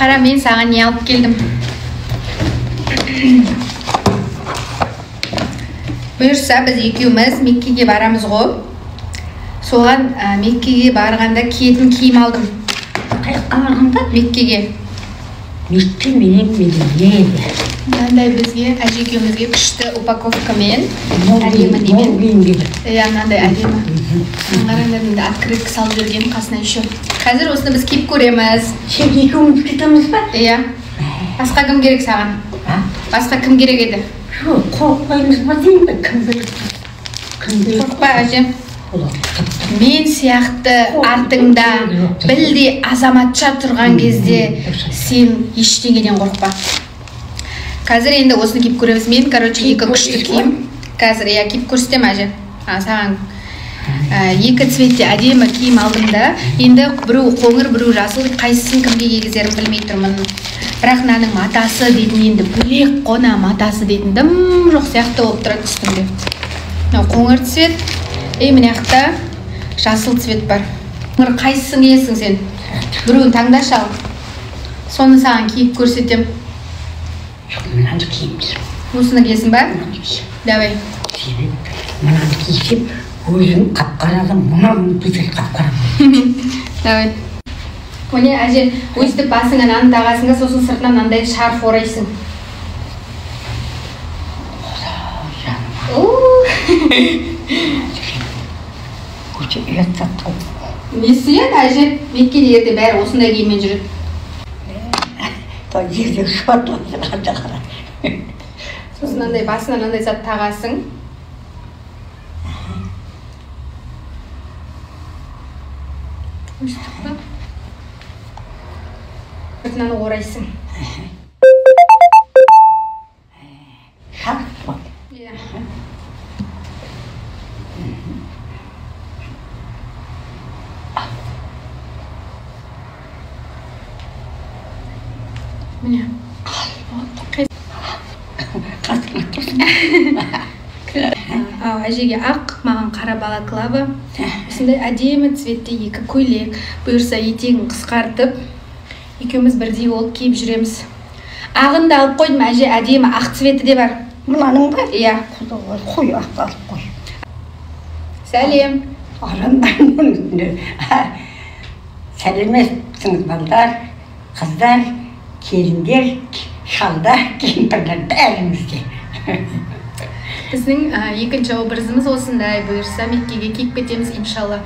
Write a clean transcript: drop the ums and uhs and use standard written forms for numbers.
Қара, мен саған не алып келдім. Бұйырса, біз екеуміз Меккеге барамыз ғой. Соған Меккеге барғанда киетін киім алдым. Қайыққа барғанда? Меккеге. Мекке менен еді. Мынандай бізге, әже екеумізге күшті упаковкамен әдемі немен. Мынандай әдемі. Қараңдар, енді открытка салып жүрген қасына еще. Қазір осыны біз киіп көреміз. Сен екеуміз кетеміз ба? Иә. Басқа кім керек саған? Басқа кім керек еді? Жоқ, қорықпаймыз ба деймін бе? Кім керек? Қорықпа, әже. Мен сияқты артыңда білдей азаматша тұрған кезде сен ештеңеден қорықпа. Қазір енді осыны киіп көреміз. Мен, екі күшті киім. Қазір киіп көрсетем, әже. Саған екі цветте әдемі киім алдым да. Енді біреу қоңыр, біреу жасыл, қайсысын кімге кигізерін білмей тұрмын. Бірақ мынаның матасы дейтін, енді бөлек қона матасы дейтін дым жоқ сияқты болып тұрады үстінде. Қоңыр цвет, мына жақта жасыл цвет бар. Қайсысын киесің сен? Біреуін таңдашы ал. Соны саған киіп көрсетем. Жоқ, мынаны киеміз. Осыны киесің ба? Давай. Мынаны кисем, өзің қап-қарадым, мұнан бүйтіп қап-қарадым. Давай. Көне, әже, өстіп басыңа нан тағасыңға, сосын сыртынан мынандай шарф орайсың. Өте ұятсат қой. Несі еді, әже? Меккеде ерде бәрі осындай киіммен жүреді. Жерде шот отырғанда қара. Сосын мынандай басына мынандай зат тағасың. Өстіп па? Сыртынан орайсың. Шарт ба? Иә. Міне. Әжеге ақ, маған қара балаклава. Осындай әдемі цветте екі көйлек. Бұйырса етегін қысқартып, екеуміз бірдей болып киіп жүреміз. Ағын да алып қойдым, әже, әдемі ақ цветі де бар. Мұнаның ба? Иә. Қой, ақ алып қой. Сәлем. Сәлеметсіңіз балдар, қыздар, келіндер, шалдар, кемпірлер бәрімізге. Біздің екінші образымыз осындай. Бұйырса Меккеге киіп кетеміз, иншалла.